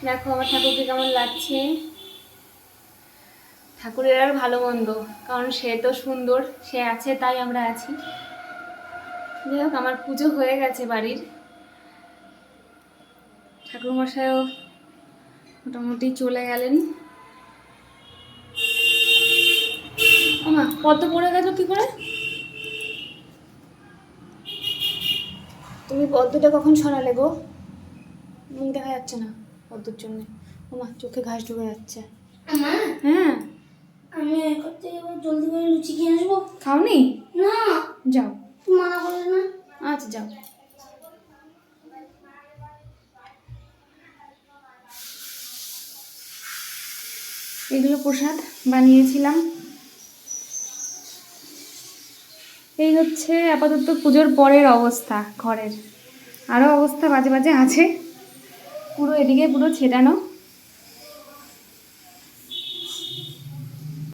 দেখো আমার ঠাকুরকে কেমন লাগছে। ঠাকুরের আর ভালো মন্দ, কারণ সে তো সুন্দর, সে আছে তাই আমরা আছি। যাই হোক, আমার পুজো হয়ে গেছে বাড়ির। ঠাকুরমশাইও মোটামুটি চলে গেলেন। ওমা, পদ্ম পড়ে গেছো কি করে? তুমি পদ্মটা কখন সরালে গো? মুখ দেখা যাচ্ছে না পদ্মর জন্য। ওমা, চোখে ঘাস ঢুকে যাচ্ছে। হ্যাঁ, আমি করতে এবার জলদি করে লুচি খেয়ে আসবো। খাওনি? না, যাও। তুমি মানা করলে না। আচ্ছা যাও। এগুলো প্রসাদ বানিয়েছিলাম। এই হচ্ছে আপাতত পুজোর পরের অবস্থা ঘরের। আরও অবস্থা বাজে বাজে আছে, পুরো এদিকে পুরো ছেটানো।